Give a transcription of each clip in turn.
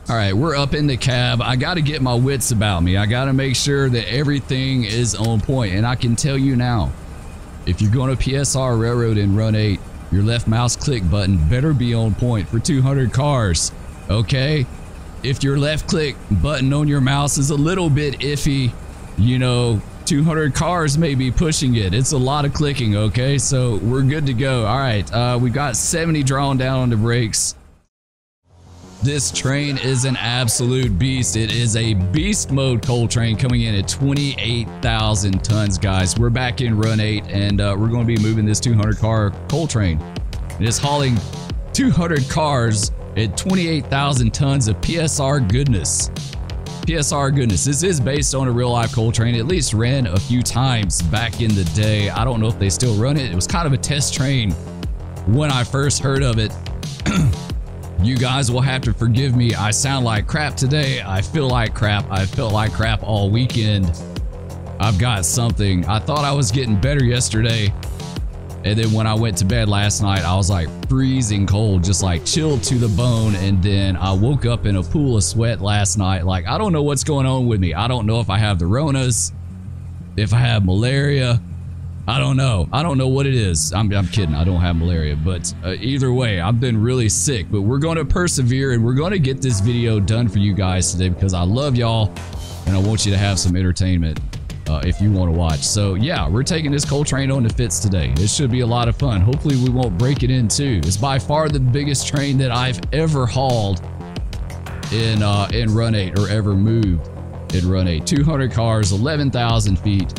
All right, we're up in the cab. I got to get my wits about me. I got to make sure that everything is on point. And I can tell you now, if you're going to PSR Railroad in Run 8, your left mouse click button better be on point for 200 cars, okay? If your left click button on your mouse is a little bit iffy, you know, 200 cars may be pushing it. It's a lot of clicking, okay? So we're good to go. All right, we got 70 drawn down on the brakes. This train is an absolute beast. It is a beast mode coal train coming in at 28,000 tons, guys. We're back in Run 8, and we're going to be moving this 200 car coal train. It is hauling 200 cars at 28,000 tons of PSR goodness. PSR goodness. This is based on a real life coal train. It at least ran a few times back in the day. I don't know if they still run it. It was kind of a test train when I first heard of it. You guys will have to forgive me. I sound like crap today. I feel like crap. I felt like crap all weekend. I've got something. I thought I was getting better yesterday. And then when I went to bed last night, I was like freezing cold, just like chilled to the bone. And then I woke up in a pool of sweat last night. Like, I don't know what's going on with me. I don't know if I have the Ronas, if I have malaria. I don't know. I don't know what it is. I'm kidding. I don't have malaria, but either way, I've been really sick, but we're going to persevere and we're going to get this video done for you guys today because I love y'all and I want you to have some entertainment if you want to watch. So yeah, we're taking this coal train on to Fitz today. It should be a lot of fun. Hopefully we won't break it in two. It's by far the biggest train that I've ever hauled in Run 8 or ever moved in Run 8. 200 cars, 11,000 feet.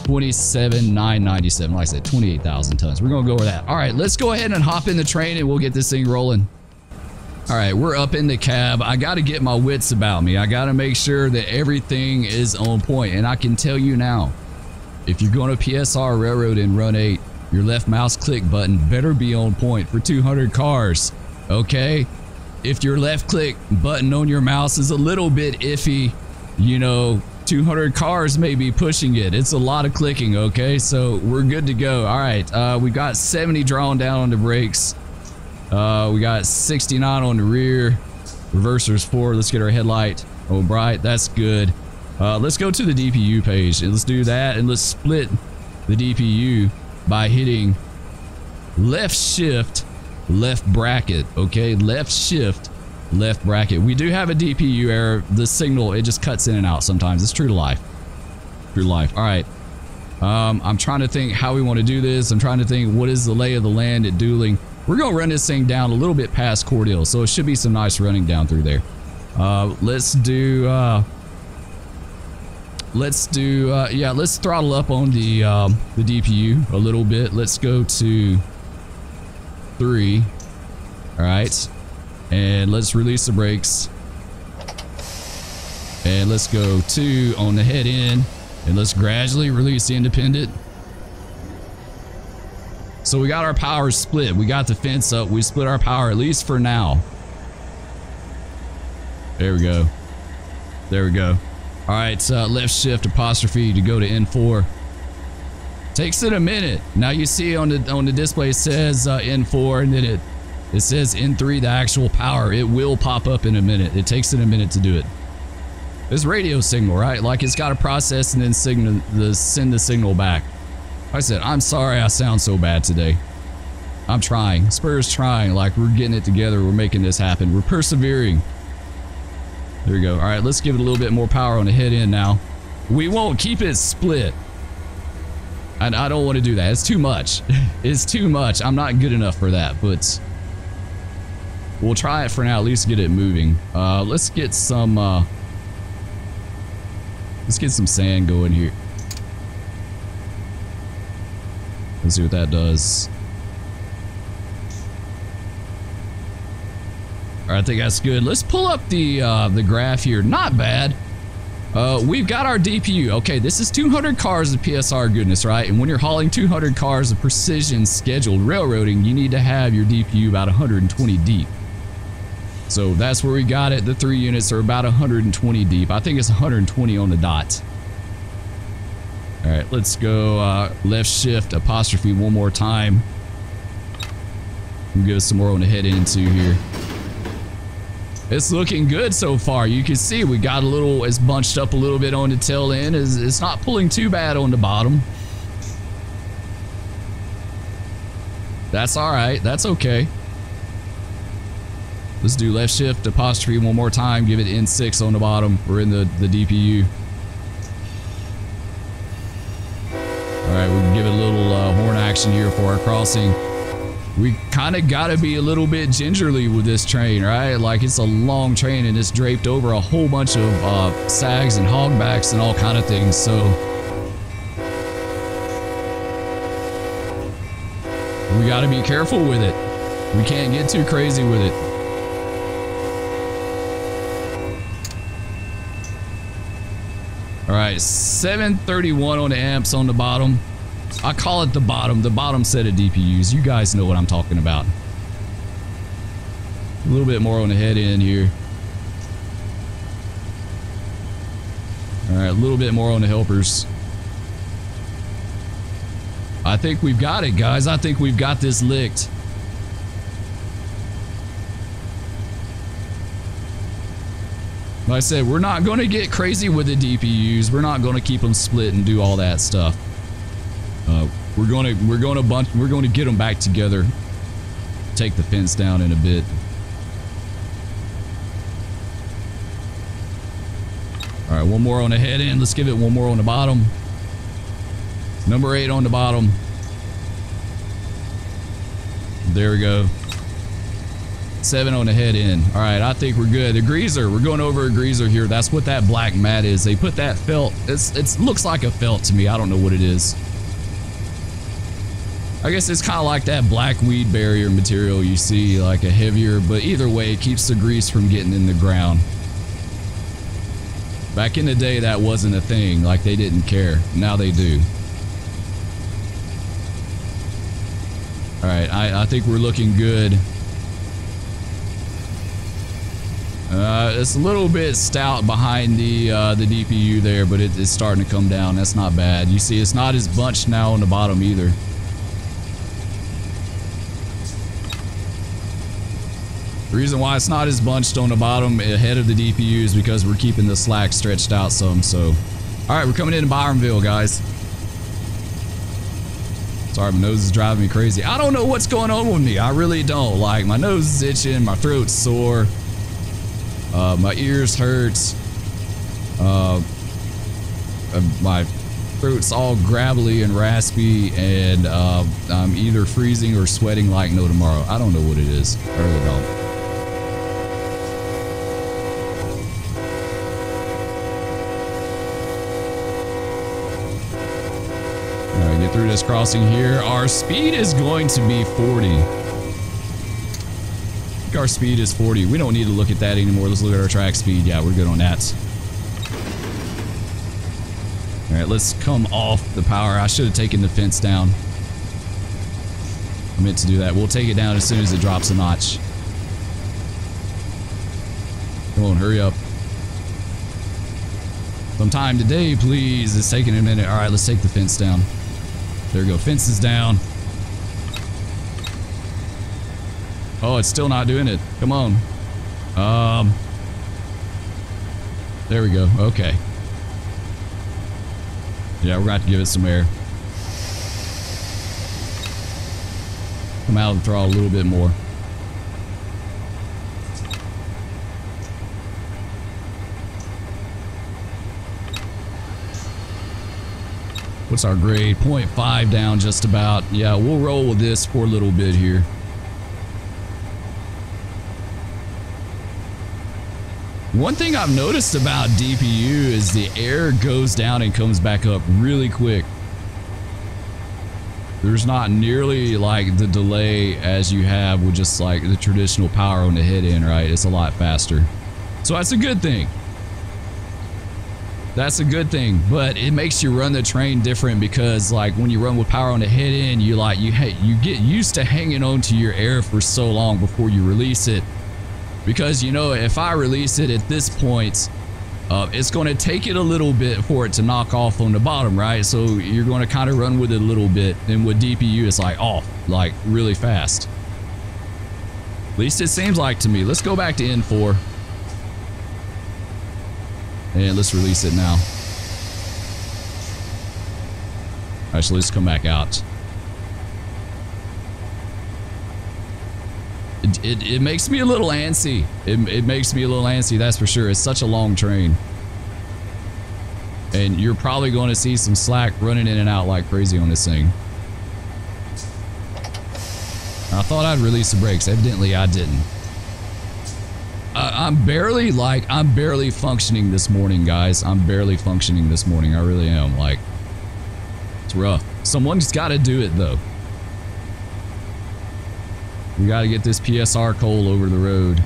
27,997. Like I said, 28,000 tons. We're gonna go over that. All right, let's go ahead and hop in the train and we'll get this thing rolling. All right, we're up in the cab. I got to get my wits about me. I got to make sure that everything is on point. And I can tell you now, if you're going to PSR Railroad in Run 8, your left mouse click button better be on point for 200 cars, okay? If your left click button on your mouse is a little bit iffy, you know, 200 cars may be pushing it. It's a lot of clicking, okay? So we're good to go. All right, we got 70 drawn down on the brakes. We got 69 on the rear. Reverser's 4. Let's get our headlight on bright. That's good. Let's go to the DPU page and let's do that, and let's split the DPU by hitting left shift, left bracket, okay? Left shift, left bracket. We do have a DPU error. The signal, it just cuts in and out sometimes. It's true to life. True to life. All right. I'm trying to think how we want to do this. I'm trying to think what is the lay of the land at Dueling. We're going to run this thing down a little bit past Cordell, so it should be some nice running down through there. Let's throttle up on the DPU a little bit. Let's go to 3. All right. And let's release the brakes. And let's go 2 on the head in. And let's gradually release the independent. So we got our power split. We got the fence up. We split our power, at least for now. There we go. There we go. All right, left shift apostrophe to go to N4. Takes it a minute. Now you see on the display it says N4, and then it says N3, the actual power. It will pop up in a minute. It takes it a minute to do it. It's radio signal, right? Like it's got to process and then send the signal back. Like I said, I'm sorry I sound so bad today. I'm trying. Spur's trying. Like we're getting it together. We're making this happen. We're persevering. There we go. All right, let's give it a little bit more power on the head end now. We won't keep it split. I don't want to do that. It's too much. It's too much. I'm not good enough for that, but we'll try it for now. At least get it moving. Let's get some sand going here. Let's see what that does. All right, I think that's good. Let's pull up the graph here. Not bad. We've got our DPU. Okay, this is 200 cars of PSR goodness, right? And when you're hauling 200 cars of precision scheduled railroading, you need to have your DPU about 120 deep. So that's where we got it. The 3 units are about 120 deep. I think it's 120 on the dot. All right, let's go left shift apostrophe one more time. We'll give us some more on the head end too here. It's looking good so far. You can see we got a little, it's bunched up a little bit on the tail end. It's not pulling too bad on the bottom. That's all right. That's okay. Let's do left shift apostrophe one more time. Give it N6 on the bottom. We're in the DPU. All right, we can give it a little horn action here for our crossing. We kind of got to be a little bit gingerly with this train, right? Like, it's a long train and it's draped over a whole bunch of sags and hogbacks and all kind of things, so we got to be careful with it. We can't get too crazy with it. All right, 731 on the amps on the bottom. I call it the bottom set of DPUs. You guys know what I'm talking about. A little bit more on the head end here. All right, a little bit more on the helpers. I think we've got it, guys. I think we've got this licked. Like I said, we're not going to get crazy with the DPUs. We're not going to keep them split and do all that stuff. We're going to get them back together. Take the fence down in a bit. All right, one more on the head end. Let's give it one more on the bottom. Number 8 on the bottom. There we go. 7 on the head end. All right, I think we're good. The greaser, we're going over a greaser here. That's what that black mat is. They put that felt. It looks like a felt to me. I don't know what it is. I guess it's kind of like that black weed barrier material you see, like a heavier, but either way, it keeps the grease from getting in the ground. Back in the day, that wasn't a thing. Like, they didn't care. Now they do. All right, I think we're looking good. It's a little bit stout behind the DPU there, but it's starting to come down. That's not bad. You see, it's not as bunched now on the bottom either. The reason why it's not as bunched on the bottom ahead of the DPU is because we're keeping the slack stretched out some. So, all right, we're coming into Byronville, guys. Sorry, my nose is driving me crazy. I don't know what's going on with me. I really don't. Like, my nose is itching, my throat's sore, my ears hurt, my throat's all gravelly and raspy, and I'm either freezing or sweating like no tomorrow. I don't know what it is. I really don't. Get through this crossing here. Our speed is going to be 40. I think our speed is 40. We don't need to look at that anymore. Let's look at our track speed. Yeah, we're good on that. All right, let's come off the power. I should have taken the fence down. I meant to do that. We'll take it down as soon as it drops a notch. Come on, hurry up. Some time today, please. It's taking a minute. All right, let's take the fence down. There we go. Fence is down. Oh, it's still not doing it. Come on. There we go. Okay. Yeah, we're going to have to give it some air. Come out of the throttle a little bit more. What's our grade? 0.5 down just about. Yeah, we'll roll with this for a little bit here. One thing I've noticed about DPU is the air goes down and comes back up really quick. There's not nearly like the delay as you have with just like the traditional power on the head end, right? It's a lot faster. So that's a good thing. That's a good thing, but it makes you run the train different because like when you run with power on the head end, you get used to hanging on to your air for so long before you release it. Because, you know, if I release it at this point, it's going to take it a little bit for it to knock off on the bottom, right? So you're going to kind of run with it a little bit. And with DPU, it's like off, like really fast. At least it seems like to me. Let's go back to N4. And let's release it now. Actually, let's come back out. It makes me a little antsy. It makes me a little antsy, that's for sure. It's such a long train. And you're probably going to see some slack running in and out like crazy on this thing. I thought I'd release the brakes. Evidently, I didn't. I'm barely functioning this morning, guys. I'm barely functioning this morning. I really am. Like, it's rough. Someone's got to do it, though. We got to get this PSR coal over the road.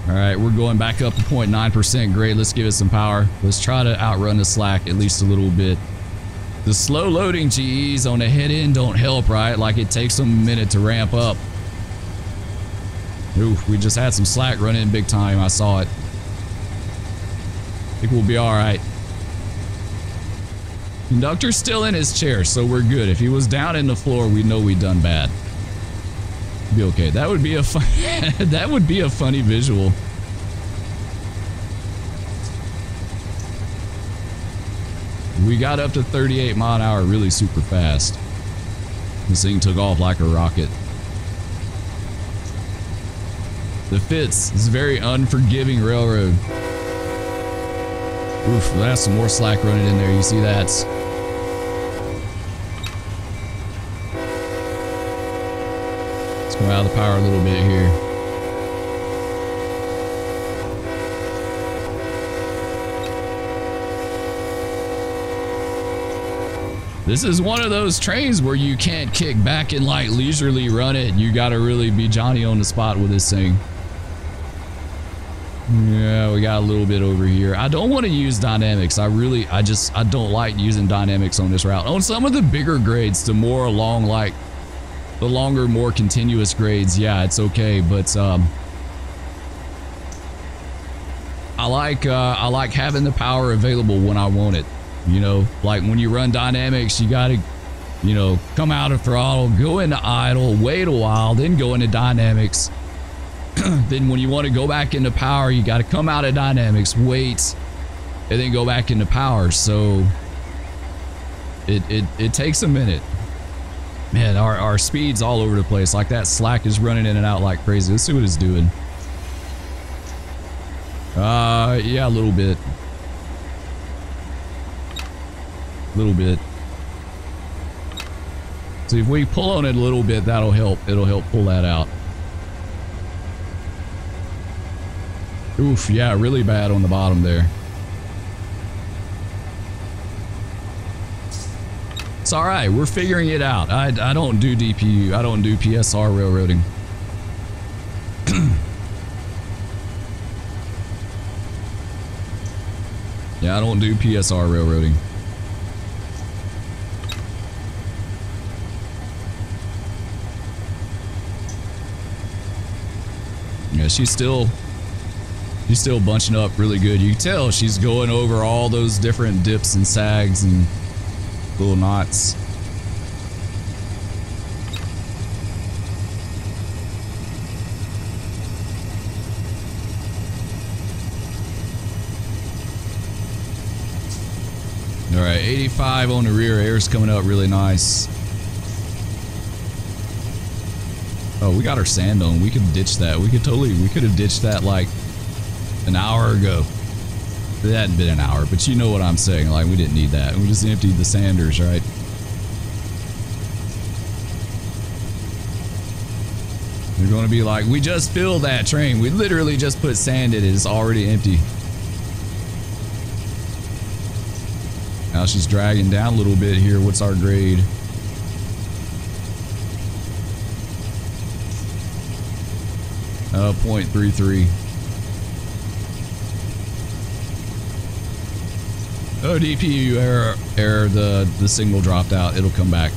All right, we're going back up to 0.9% grade. Let's give it some power. Let's try to outrun the slack at least a little bit. The slow loading GEs on the head end don't help, right? Like, it takes them a minute to ramp up. Oof, we just had some slack run in big time. I saw it. I think we'll be all right. Conductor's still in his chair, so we're good. If he was down in the floor, we know we'd done bad. Be okay. That would be a fun that would be a funny visual. We got up to 38 mile an hour really super fast. This thing took off like a rocket. The Fitz is a very unforgiving railroad. Oof, that's some more slack running in there. You see that? Let's go out of the power a little bit here. This is one of those trains where you can't kick back and like leisurely run it. You gotta really be Johnny on the spot with this thing. Yeah, we got a little bit over here. I don't want to use dynamics. I don't like using dynamics on this route. On some of the bigger grades, the more along, like the longer, more continuous grades, yeah, it's okay. But I like having the power available when I want it. You know, like when you run dynamics, you gotta, you know, come out of throttle, go into idle, wait a while, then go into dynamics. Then when you want to go back into power, you got to come out of dynamics, wait, and then go back into power. So it takes a minute. Man, our speed's all over the place. Like that slack is running in and out like crazy. Let's see what it's doing. Yeah, a little bit. A little bit. So if we pull on it a little bit, that'll help. It'll help pull that out. Oof, yeah, really bad on the bottom there. It's all right. We're figuring it out. I don't do DPU. I don't do PSR railroading. Yeah, I don't do PSR railroading. Yeah, she's still bunching up really good. You can tell she's going over all those different dips and sags and little knots. All right, 85 on the rear. Air's coming up really nice. Oh, we got our sand on. We could ditch that. We could have ditched that like an hour ago. It hadn't been an hour, but you know what I'm saying. Like, we didn't need that. We just emptied the sanders, right? They're going to be like, we just filled that train. We literally just put sand in it. It's already empty. Now she's dragging down a little bit here. What's our grade? Oh, 0.33. Oh, DPU error, the signal dropped out. It'll come back.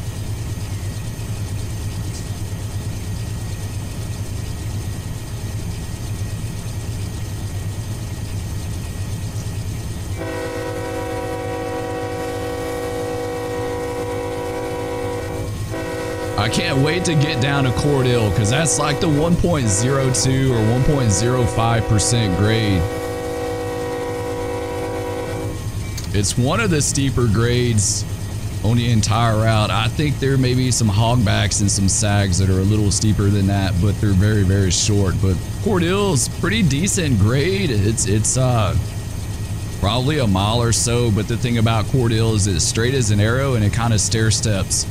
I can't wait to get down to Cordell, because that's like the 1.02 or 1.05% grade. It's one of the steeper grades on the entire route. I think there may be some hogbacks and some sags that are a little steeper than that, but they're very, very short. But Cordill's pretty decent grade. It's probably a mile or so, but the thing about Cordill is it's straight as an arrow and it kind of stair steps.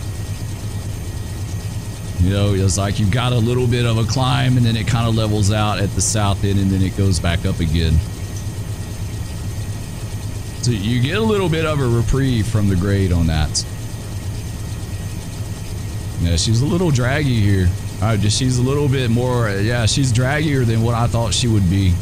You know, it's like you've got a little bit of a climb and then it kind of levels out at the south end and then it goes back up again. So you get a little bit of a reprieve from the grade on that. Yeah, she's a little draggy here. She's a little bit more, yeah, she's draggier than what I thought she would be.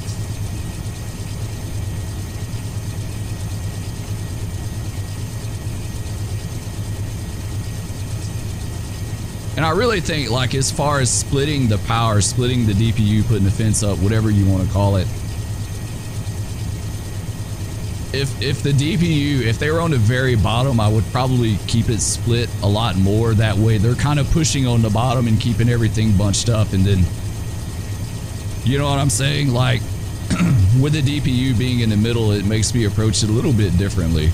And I really think, like, as far as splitting the power, splitting the DPU, putting the fence up, whatever you want to call it, if the DPU, if they were on the very bottom, I would probably keep it split a lot more. That way they're kind of pushing on the bottom and keeping everything bunched up. And then, you know what I'm saying? Like, with the DPU being in the middle, it makes me approach it a little bit differently.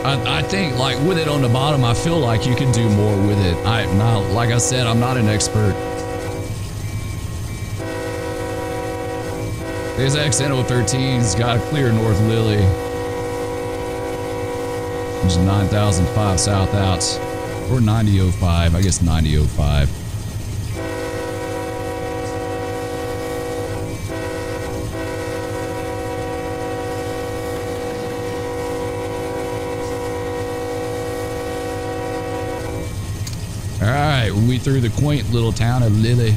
I think, like, with it on the bottom, I feel like you could do more with it. Like I said, I'm not an expert. This XN013's got a clear North Lily. Which is 9005 south out. Or 9005, I guess 9005. Alright, we through the quaint little town of Lily.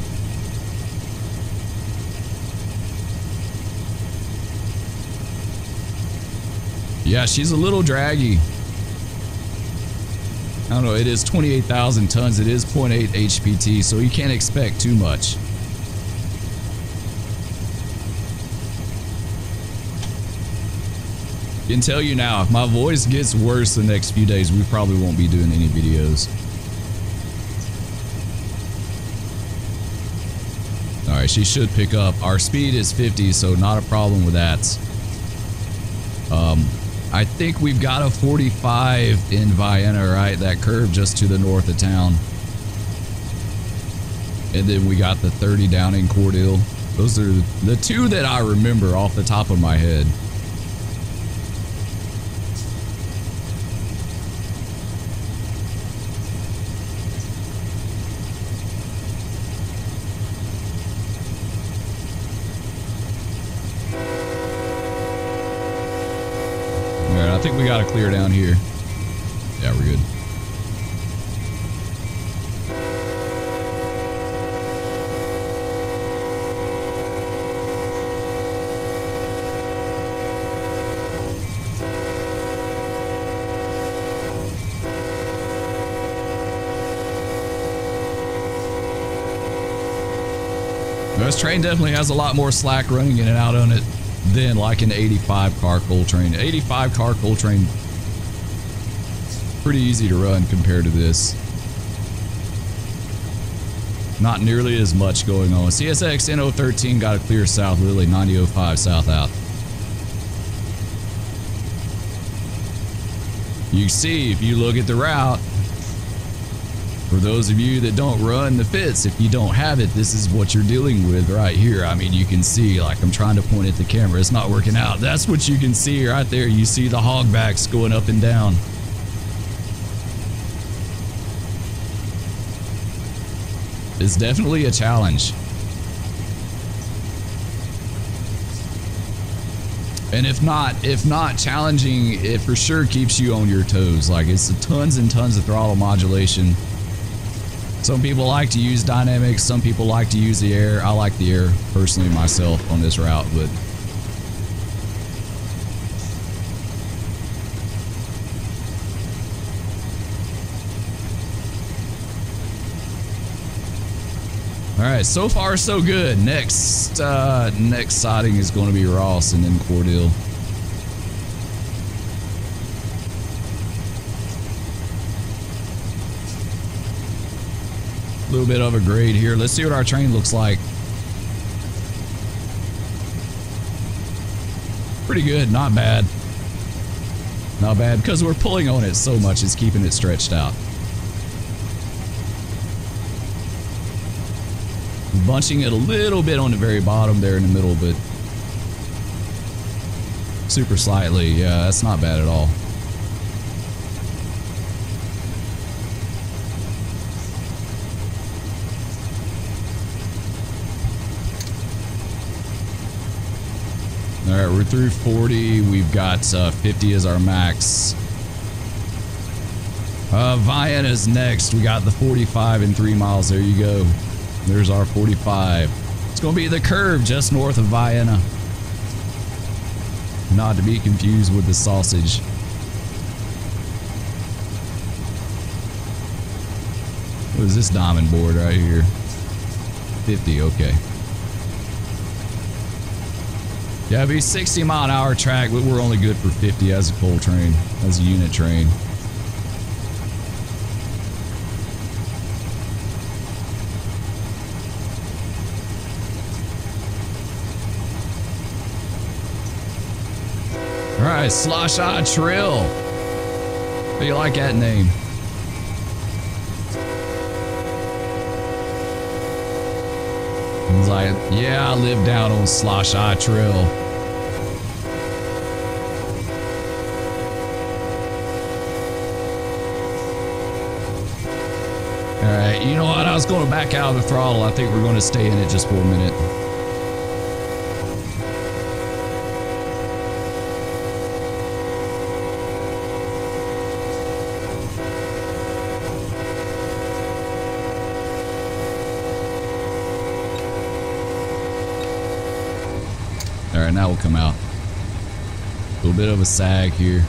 Yeah, she's a little draggy. I don't know, it is 28,000 tons. It is 0.8 HPT, so you can't expect too much. I can tell you now, if my voice gets worse the next few days, we probably won't be doing any videos. Alright, she should pick up. Our speed is 50, so not a problem with that. I think we've got a 45 in Vienna, right? That curve just to the north of town. And then we got the 30 down in Cordille. Those are the two that I remember off the top of my head. I think we got to clear down here. Yeah, we're good. This train definitely has a lot more slack running in and out on it than like an 85 car coal train. 85 car coal train, pretty easy to run compared to this. Not nearly as much going on. CSX N013 got a clear south, Lily 9005 south out. You see, if you look at the route, for those of you that don't run the Fitz, if you don't have it, this is what you're dealing with right here. I mean, you can see, like, I'm trying to point at the camera. It's not working out. That's what you can see right there. You see the hogbacks going up and down. It's definitely a challenge. And if not challenging, it for sure keeps you on your toes. Like, it's tons and tons of throttle modulation. Some people like to use dynamics, some people like to use the air. I like the air personally myself on this route, but all right, so far so good. Next siding is going to be Ross and then Cordille. little bit of a grade here. Let's see what our train looks like. Pretty good, not bad. Not bad, because we're pulling on it so much, it's keeping it stretched out. Bunching it a little bit on the very bottom there in the middle, but super slightly. Yeah, that's not bad at all. Alright, we're through 40. We've got 50 as our max. Vienna's next. We got the 45 in 3 miles. There you go. There's our 45. It's going to be the curve just north of Vienna. Not to be confused with the sausage. What is this diamond board right here? 50, okay. Yeah, it'd be 60-mile-an-hour track, but we're only good for 50 as a coal train, as a unit train. Alright, Slosh-Eye Trill. How do you like that name? He's like, yeah, I live down on Slosh-Eye Trill. Alright, you know what? I was going to back out of the throttle. I think we're going to stay in it just for a minute. Alright, now we'll come out. A little bit of a sag here.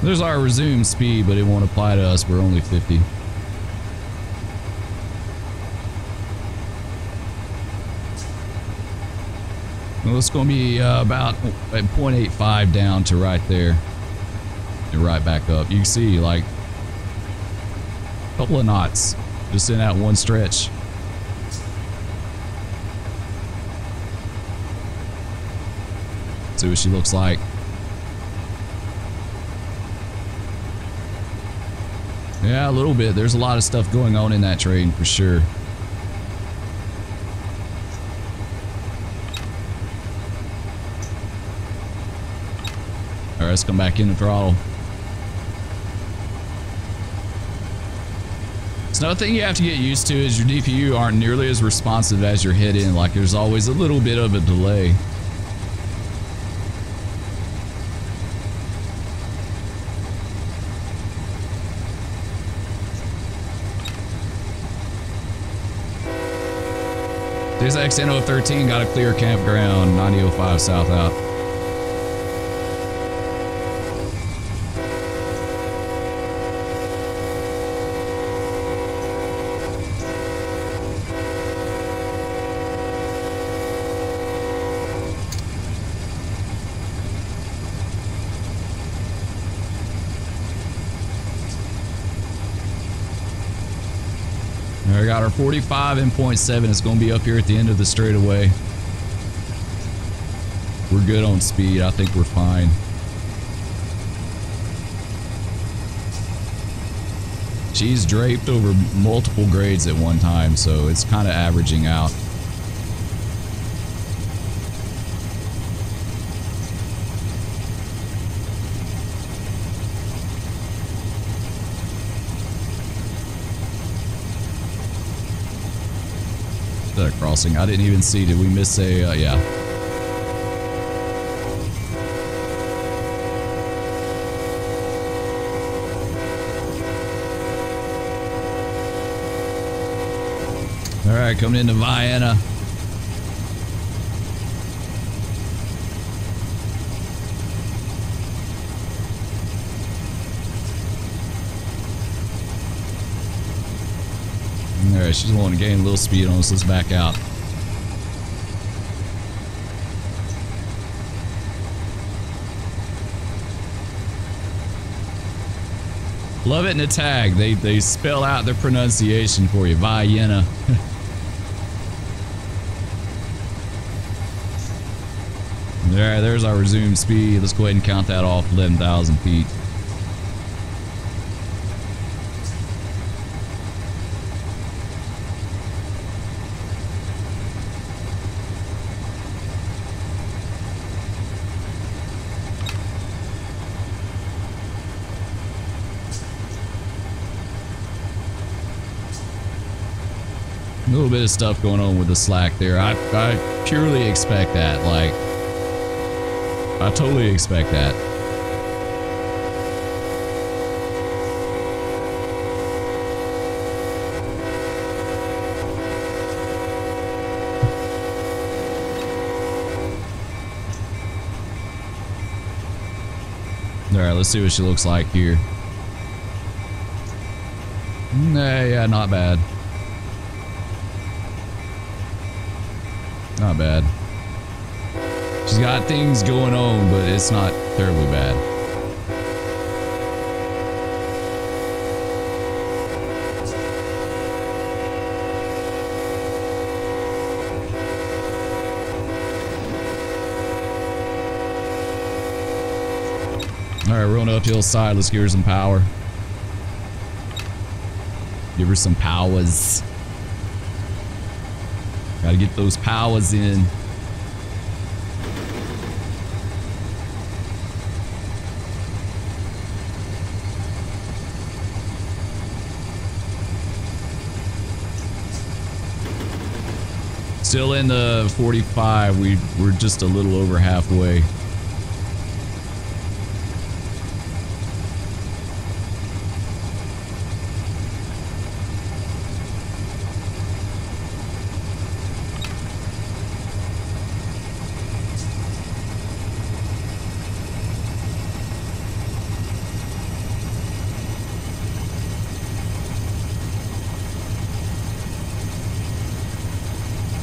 There's our resume speed, but it won't apply to us. We're only 50. Well, it's going to be about 0.85 down to right there. And right back up. You can see, like, couple of knots just in that one stretch. See what she looks like. Yeah, a little bit. There's a lot of stuff going on in that train for sure. Alright, let's come back in the throttle. So another thing you have to get used to is your DPU aren't nearly as responsive as your head in. Like, there's always a little bit of a delay. This XN013 got a clear campground, 9005 south out. We got our 45 and 0.7. It's going to be up here at the end of the straightaway. We're good on speed. I think we're fine. She's draped over multiple grades at one time, so it's kind of averaging out. That crossing, I didn't even see. Did we miss a yeah. All right, coming into Vienna. Alright, she's wanting to gain a little speed on us. Let's back out. Love it in a tag. They spell out their pronunciation for you. Vienna. Alright, there's our resumed speed. Let's go ahead and count that off 11,000 feet. A little bit of stuff going on with the slack there. I purely expect that. Like, I totally expect that. Alright, let's see what she looks like here. Yeah, not bad. Not bad. She's got things going on, but it's not terribly bad. Alright, we're on the uphill side. Let's give her some power. Give her some powers. Gotta get those powers in. Still in the 45. We're just a little over halfway.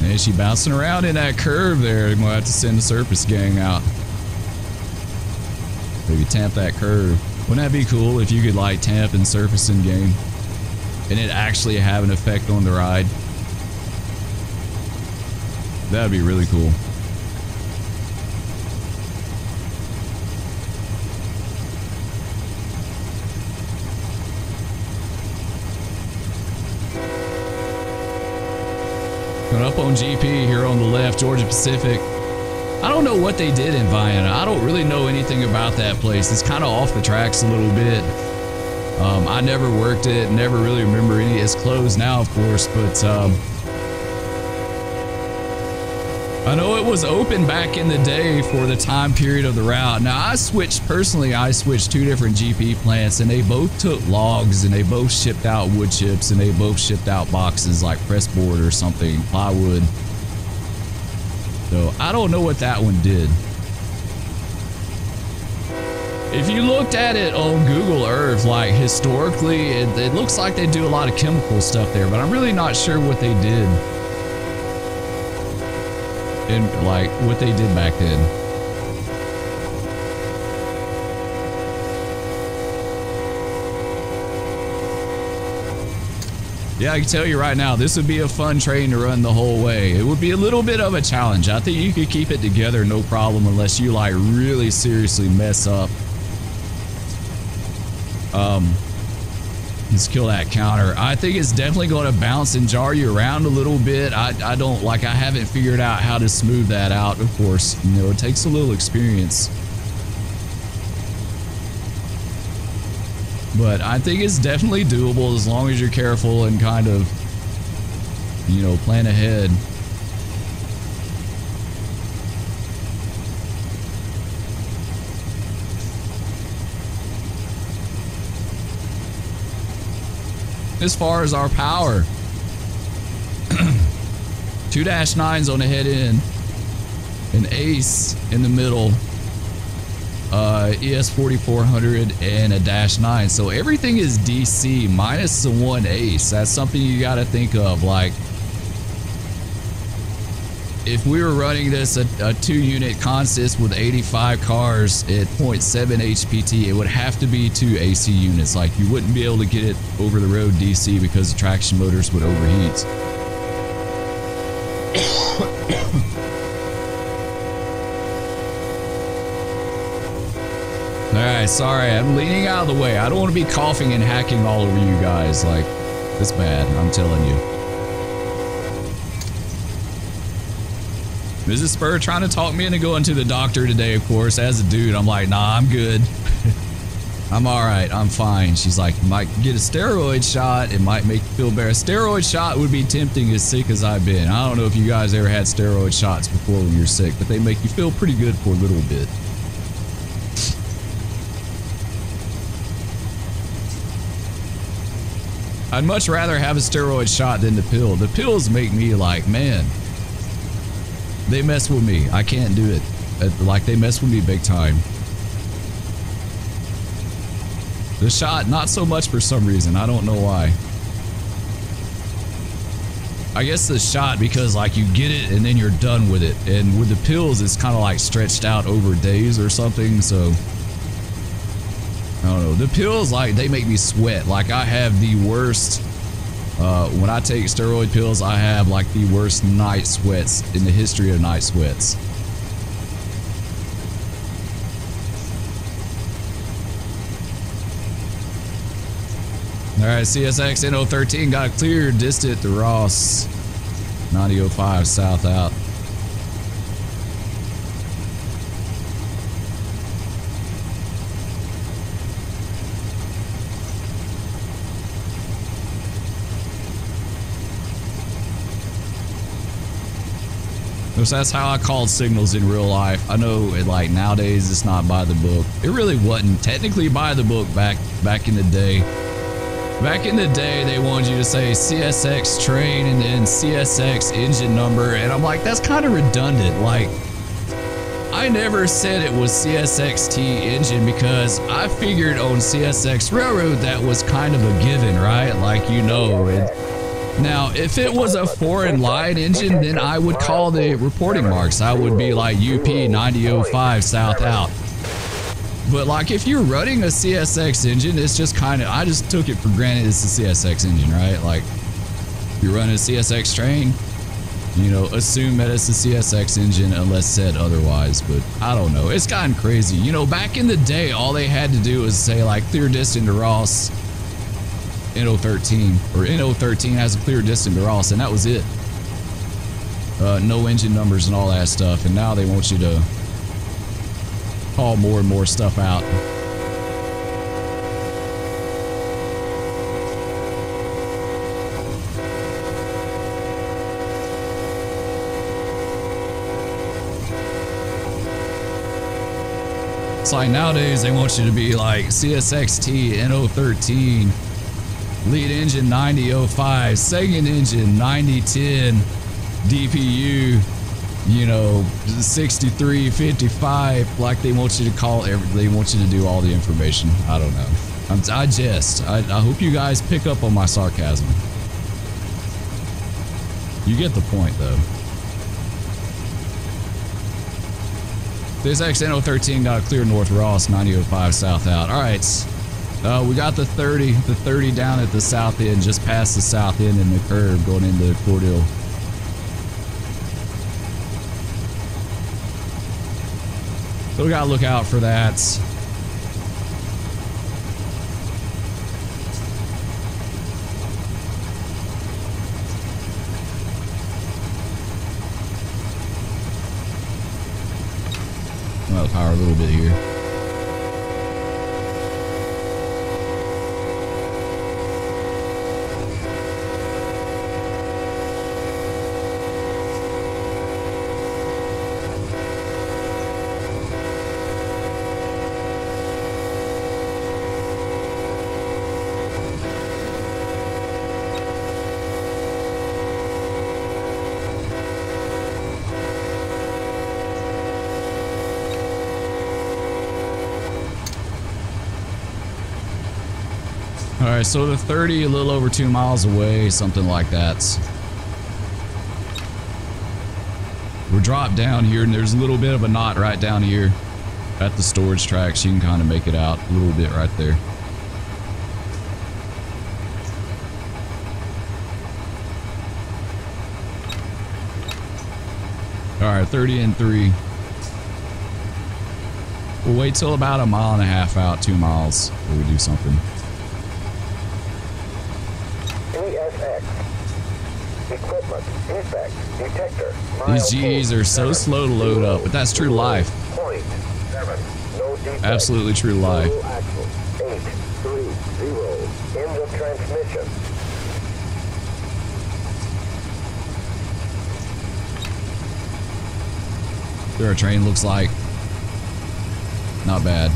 And she bouncing around in that curve there. We'll have to send the surface gang out. Maybe tamp that curve. Wouldn't that be cool if you could like tamp and surface in game and it actually have an effect on the ride? That'd be really cool. Going up on GP here on the left, Georgia Pacific. I don't know what they did in Vienna. I don't really know anything about that place. It's kind of off the tracks a little bit. I never worked it, never really remember any. It's closed now, of course, but I know it was open back in the day for the time period of the route. Now, personally, I switched two different GP plants, and they both took logs, and they both shipped out wood chips, and they both shipped out boxes like pressboard or something, plywood. So, I don't know what that one did. If you looked at it on Google Earth, like historically, it looks like they do a lot of chemical stuff there, but I'm really not sure what they did. And like what they did back then. Yeah, I can tell you right now, this would be a fun train to run the whole way. It would be a little bit of a challenge. I think you could keep it together no problem unless you like really seriously mess up. Let's kill that counter. I think it's definitely going to bounce and jar you around a little bit. I haven't figured out how to smooth that out, of course. You know, it takes a little experience. But I think it's definitely doable as long as you're careful and kind of, you know, plan ahead. As far as our power, 2-9s on the head end, an Ace in the middle, ES 4400 and a -9. So everything is DC minus the one Ace. That's something you got to think of. Like, if we were running this a 2-unit consist with 85 cars at 0.7 HPT, it would have to be 2 AC units. Like, you wouldn't be able to get it over the road DC because the traction motors would overheat. Alright, sorry, I'm leaning out of the way. I don't want to be coughing and hacking all over you guys. Like, it's bad, I'm telling you. Mrs. Spur trying to talk me into going to the doctor today, of course. As a dude, I'm like, nah, I'm good. I'm alright, I'm fine. She's like, you might get a steroid shot. It might make you feel better. A steroid shot would be tempting, as sick as I've been. I don't know if you guys ever had steroid shots before when you're sick, but they make you feel pretty good for a little bit. I'd much rather have a steroid shot than the pill. The pills make me like, man, they mess with me. I can't do it. Like, they mess with me big time. The shot, not so much for some reason. I don't know why. I guess the shot because, like, you get it and then you're done with it. And with the pills, it's kind of like stretched out over days or something, so I don't know. The pills, like, they make me sweat. Like, I have the worst, when I take steroid pills, I have, like, the worst night sweats in the history of night sweats. Alright, CSX N013 got a clear distant to Ross. 9005 south out. That's how I called signals in real life. I know, like, nowadays it's not by the book. It really wasn't technically by the book back in the day. Back in the day, they wanted you to say CSX train and then CSX engine number, and I'm like, that's kind of redundant. Like, I never said it was CSXT engine because I figured on CSX Railroad that was kind of a given, right? Like, you know. Now, if it was a foreign line engine, then I would call the reporting marks. I would be like UP 9005 south out. But like, if you're running a CSX engine, it's just kind of, I just took it for granted it's a CSX engine, right? Like, you're running a CSX train, you know, assume that it's a CSX engine unless said otherwise. But I don't know, it's gotten crazy. You know, back in the day, all they had to do was say like clear distance to Ross N013, or N013 has a clear distance to Ross, and that was it. No engine numbers and all that stuff, and now they want you to call more and more stuff out. It's like nowadays they want you to be like CSXT N013, lead engine 9005, second engine 9010, DPU, you know, 6355. Like, they want you to call they want you to do all the information. I don't know. I jest. I hope you guys pick up on my sarcasm. You get the point, though. This XN013 got a clear north Ross, 9005 south out. All right. We got the 30 down at the south end, just past the south end in the curve going into Cordell. So we gotta look out for that. I'll power a little bit here. Alright, so the 30, a little over 2 miles away, something like that. We're dropped down here, and there's a little bit of a knot right down here at the storage tracks. You can kind of make it out a little bit right there. All right, 30 and 3. We'll wait till about a mile and a half out, 2 miles, before we do something. Equipment, defect, detector. These GEs are so slow to load up, but that's true life. No defect. Absolutely true life. 830. End of transmission. There our train looks like. Not bad.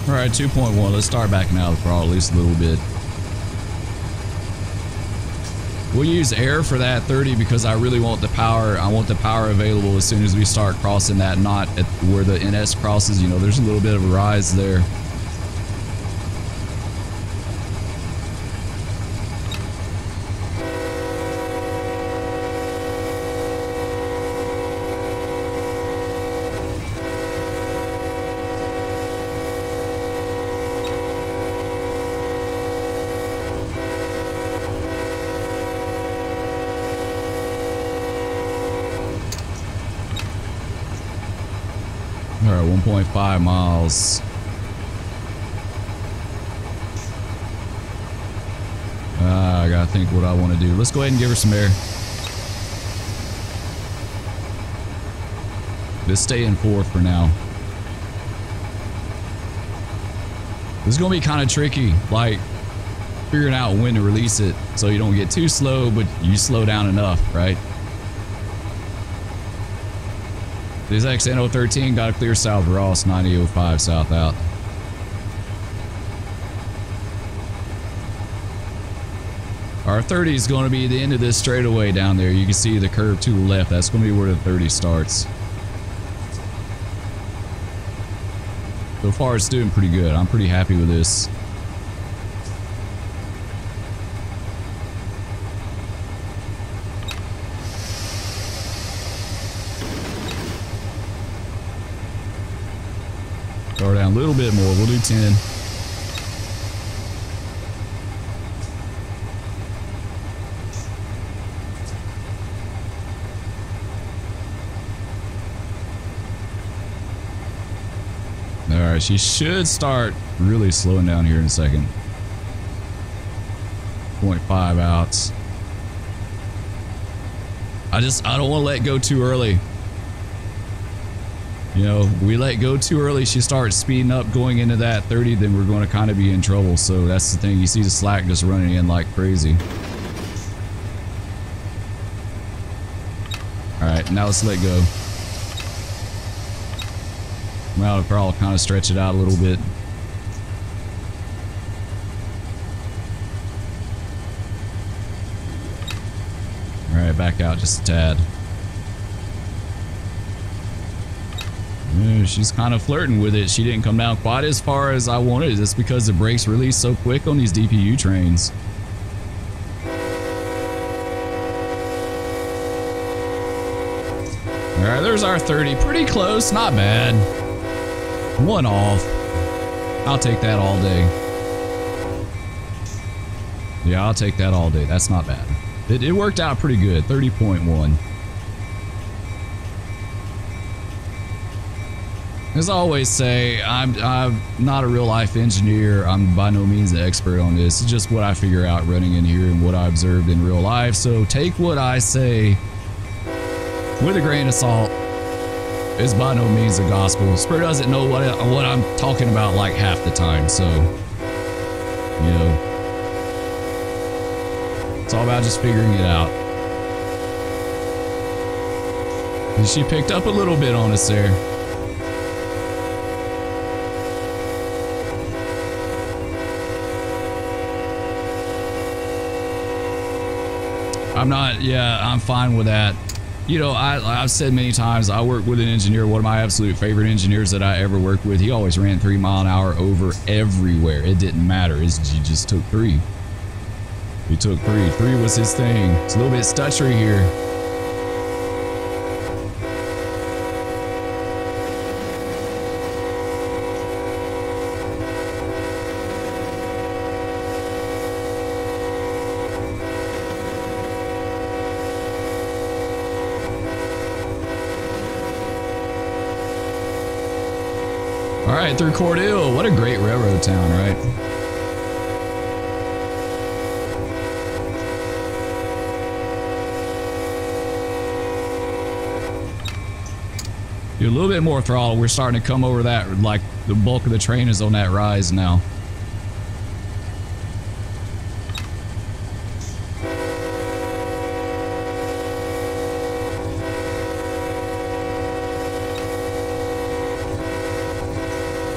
Alright, 2.1. Let's start backing out of the throttle at least a little bit. We'll use air for that 30 because I really want the power. I want the power available as soon as we start crossing that knot at where the NS crosses. You know, there's a little bit of a rise there. Alright, 1.5 miles. I gotta think what I want to do. Let's go ahead and give her some air. Let's stay in 4th for now. This is gonna be kind of tricky, like figuring out when to release it so you don't get too slow, but you slow down enough, right? This XN013 got a clear south Ross, 9005 south out. Our 30 is going to be the end of this straightaway down there. You can see the curve to the left. That's going to be where the 30 starts. So far, it's doing pretty good. I'm pretty happy with this. Throw down a little bit more. We'll do 10. Alright, she should start really slowing down here in a second. 0.5 out. I don't want to let go too early. You know, we let go too early, she starts speeding up going into that 30, then we're going to kind of be in trouble. So that's the thing. You see the slack just running in like crazy. Alright, now let's let go. Well, I'll kind of stretch it out a little bit. Alright, back out just a tad. She's kind of flirting with it. She didn't come down quite as far as I wanted. It's because the brakes release so quick on these DPU trains. Alright, there's our 30. Pretty close, not bad. 1 off. I'll take that all day. Yeah, I'll take that all day. That's not bad. It worked out pretty good. 30.1. As I always say, I'm not a real life engineer. I'm by no means an expert on this. It's just what I figure out running in here and what I observed in real life. So take what I say with a grain of salt. It's by no means the gospel. Spur doesn't know what I'm talking about like half the time. So, you know, it's all about just figuring it out. She picked up a little bit on us there. I'm fine with that. You know, I've said many times, I work with an engineer, one of my absolute favorite engineers that I ever worked with. He always ran 3 mile an hour over everywhere. It didn't matter. He just took 3. He took 3. 3 was his thing. It's a little bit stuttery here. Alright, through Cordell. What a great railroad town, right? Do a little bit more throttle. We're starting to come over that, like the bulk of the train is on that rise now.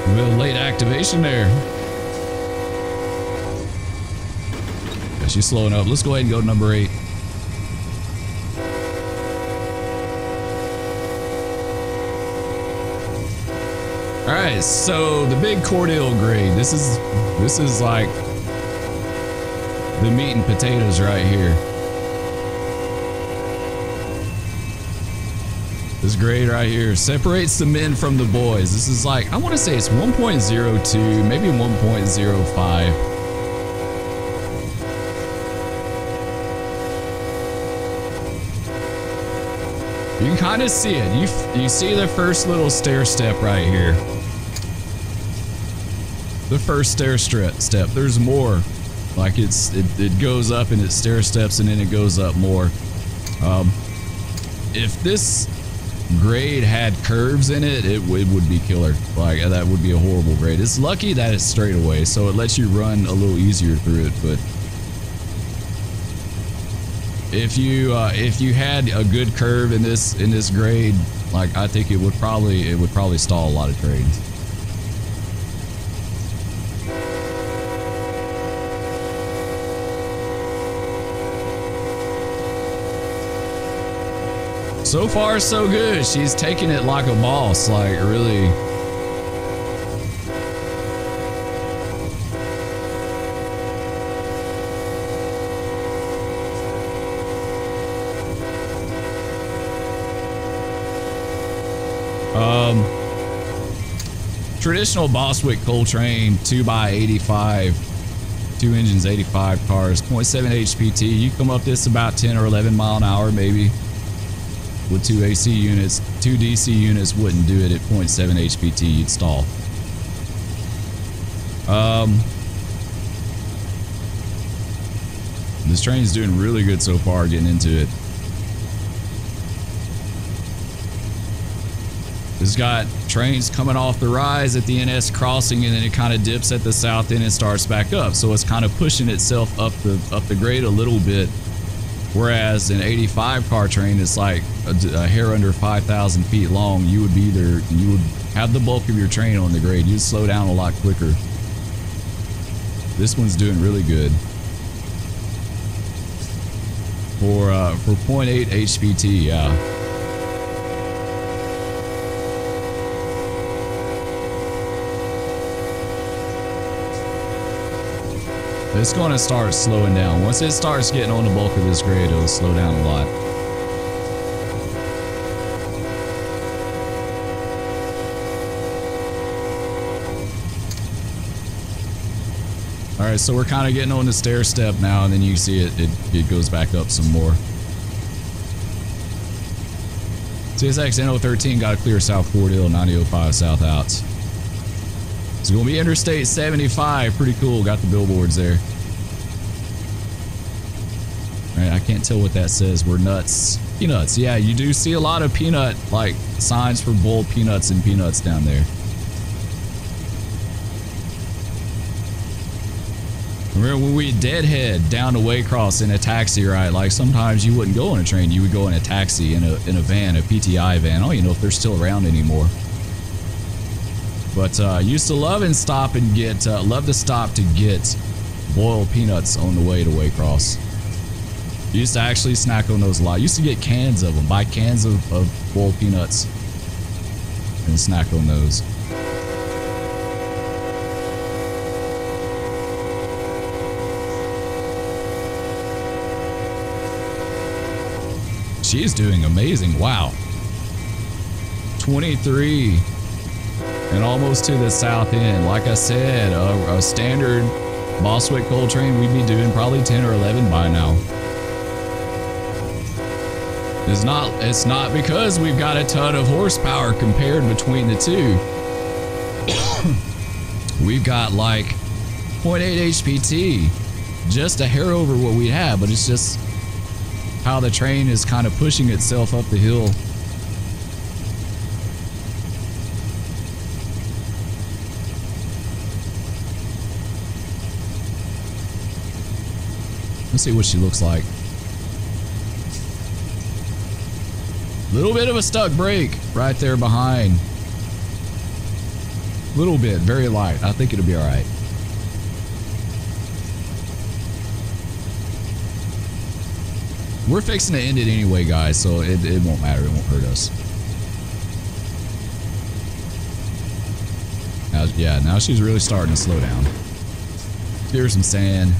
A little late activation there. Yeah, she's slowing up. Let's go ahead and go to number 8. All right, so the big Cordell grade. This is like the meat and potatoes right here. This grade right here separates the men from the boys. This is like, I want to say it's 1.02, maybe 1.05. You can kind of see it. You see the first little stair step right here. The first stair step. There's more. Like it goes up and it stair steps and then it goes up more. If this grade had curves in it, it would be killer. Like that would be a horrible grade. It's lucky that it's straight away, so it lets you run a little easier through it. But if you had a good curve in this grade, like I think it would probably stall a lot of trains. So far, so good. She's taking it like a boss, like really. Traditional Boswick coal train, 2x85, 2 engines, 85 cars, 0.7 HPT. You come up this about 10 or 11 mile an hour, maybe. With 2 AC units, 2 DC units wouldn't do it at 0.7 HPT, you'd stall. This train's doing really good so far getting into it. It's got trains coming off the rise at the NS crossing, and then it kind of dips at the south end and starts back up. So it's kind of pushing itself up the grade a little bit. Whereas an 85 car train is like a hair under 5,000 feet long. You would have the bulk of your train on the grade. You'd slow down a lot quicker. This one's doing really good. For 0.8 HPT, yeah. It's going to start slowing down. Once it starts getting on the bulk of this grade, it'll slow down a lot. All right, so we're kind of getting on the stair step now, and then you see it goes back up some more. CSX N013 got a clear South Cordell, 9005 South outs. It's going to be Interstate 75. Pretty cool. Got the billboards there. All right, I can't tell what that says. We're nuts. Peanuts. Yeah, you do see a lot of peanut, like, signs for bold peanuts and peanuts down there. Remember when we deadhead down to Waycross in a taxi, right? Like sometimes you wouldn't go on a train, you would go in a taxi, in a van, a PTI van. I don't even know if they're still around anymore. But used to love to stop to get boiled peanuts on the way to Waycross. Used to actually snack on those a lot. Used to get cans of them, buy cans of boiled peanuts and snack on those. She's doing amazing. Wow. 23 and almost to the south end. Like I said, a standard Boswick coal train we'd be doing probably 10 or 11 by now. It's not because we've got a ton of horsepower compared between the two. We've got like 0.8 HPT, just a hair over what we have, but it's just how the train is kind of pushing itself up the hill. Let's see what she looks like. Little bit of a stuck brake right there behind. Little bit, very light. I think it'll be all right. We're fixing to end it anyway, guys, so it won't matter. It won't hurt us. Now, yeah, now she's really starting to slow down. Give her some sand.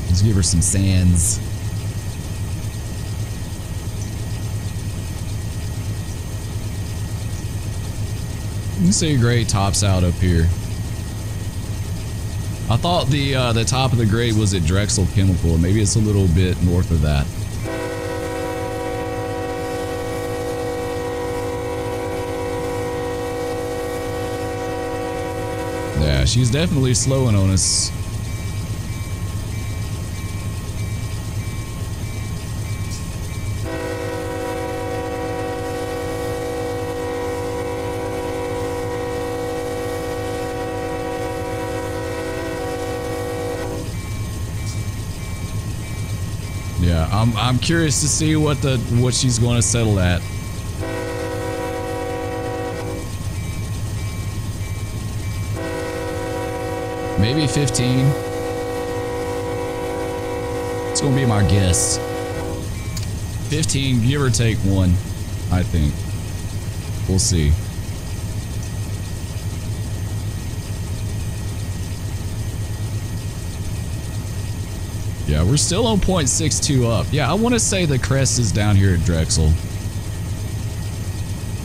Let's give her some sands. You can see a grade tops out up here. I thought the top of the grade was at Drexel Chemical. Maybe it's a little bit north of that. Yeah, she's definitely slowing on us. Yeah, I'm curious to see what she's going to settle at. Maybe 15. It's going to be my guess. 15, give or take one, I think. We'll see. Yeah, we're still on 0.62 up. Yeah, I want to say the crest is down here at Drexel.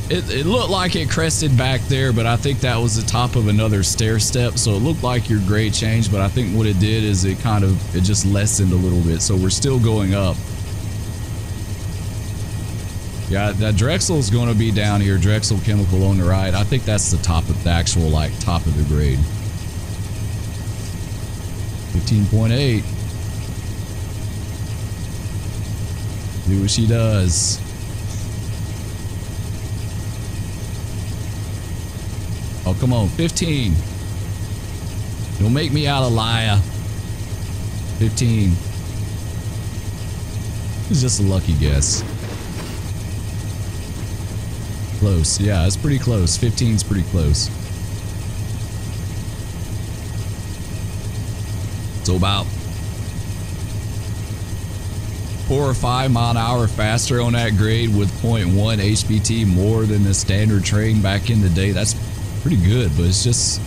It looked like it crested back there, but I think that was the top of another stair step, so it looked like your grade changed, but I think what it did is it just lessened a little bit, so we're still going up. Yeah, that Drexel's going to be down here, Drexel Chemical on the right. I think that's the top of the actual, like, top of the grade. 15.8. Do what she does. Oh, come on. 15. Don't make me out a liar. 15. It's just a lucky guess. Close. Yeah, it's pretty close. 15's pretty close. So about 4 or 5 mile an hour faster on that grade with 0.1 HPT more than the standard train back in the day. That's pretty good, but it's just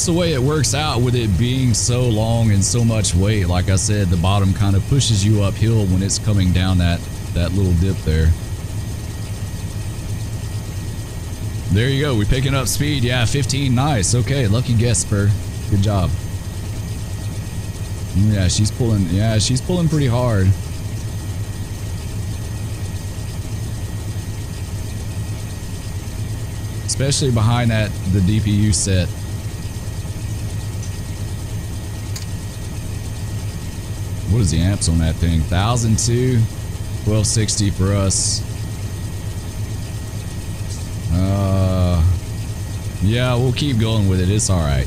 the way it works out with it being so long and so much weight. Like I said, the bottom kind of pushes you uphill when it's coming down that little dip there. There you go. We're picking up speed. Yeah, 15. Nice. Okay, lucky guess, Spur. Good job. Yeah, she's pulling. Yeah, she's pulling pretty hard. Especially behind the DPU set. What is the amps on that thing? 1002, 1260 for us. Yeah, we'll keep going with it. It's all right.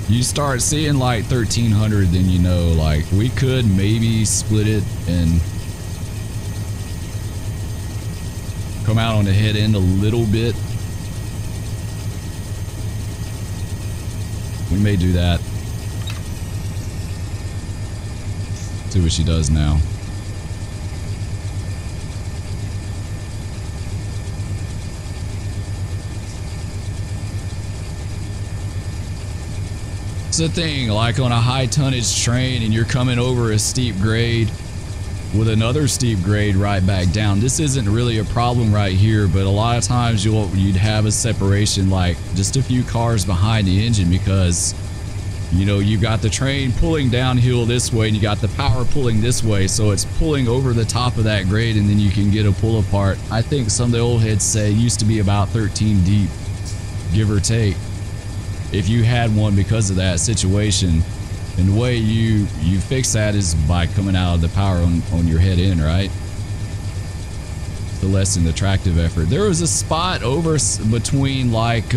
You start seeing like 1300, then you know, like, we could maybe split it and come out on the head end a little bit. We may do that. See what she does now. It's the thing, like on a high tonnage train and you're coming over a steep grade with another steep grade right back down. This isn't really a problem right here, but a lot of times you'd have a separation like just a few cars behind the engine because, you know, you got the train pulling downhill this way and you got the power pulling this way, so it's pulling over the top of that grade and then you can get a pull apart. I think some of the old heads say it used to be about 13 deep, give or take, if you had one because of that situation. And the way you fix that is by coming out of the power on your head end, right? To lessen the tractive effort. There was a spot over between like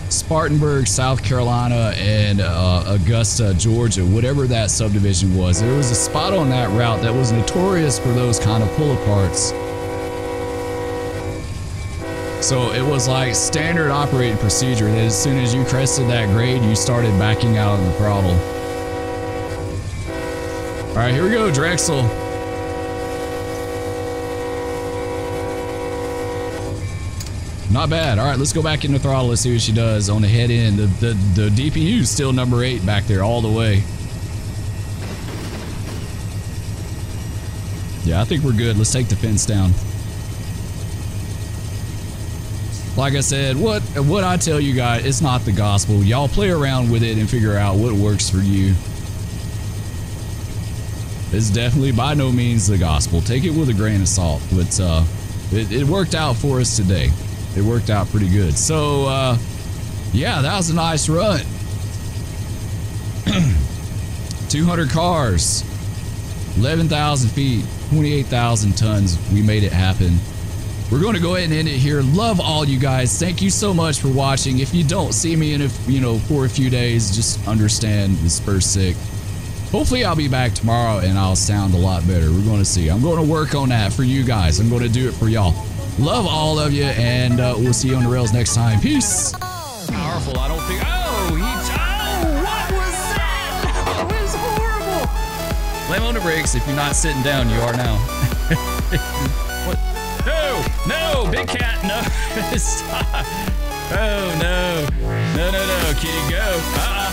Spartanburg, South Carolina, and Augusta, Georgia, whatever that subdivision was. There was a spot on that route that was notorious for those kind of pull-aparts. So it was like standard operating procedure that as soon as you crested that grade, you started backing out of the throttle. All right, here we go, Drexel. Not bad. All right, let's go back in the throttle. Let's see what she does on the head end. The DPU is still number 8 back there all the way. Yeah, I think we're good. Let's take the fence down. Like I said, what I tell you guys, it's not the gospel. Y'all play around with it and figure out what works for you. It's definitely by no means the gospel. Take it with a grain of salt. But it worked out for us today. It worked out pretty good. So, yeah, that was a nice run. 200 cars, 11,000 feet, 28,000 tons. We made it happen. We're going to go ahead and end it here. Love all you guys. Thank you so much for watching. If you don't see me in for a few days, just understand the Spur's sick. Hopefully I'll be back tomorrow and I'll sound a lot better. We're going to see. I'm going to work on that for you guys. I'm going to do it for y'all. Love all of you, and we'll see you on the rails next time. Peace. Powerful. I don't think. Oh, what was that? That was horrible. Slam on the brakes. If you're not sitting down, you are now. What? No, big cat, no. Stop. Oh, no, kitty, go.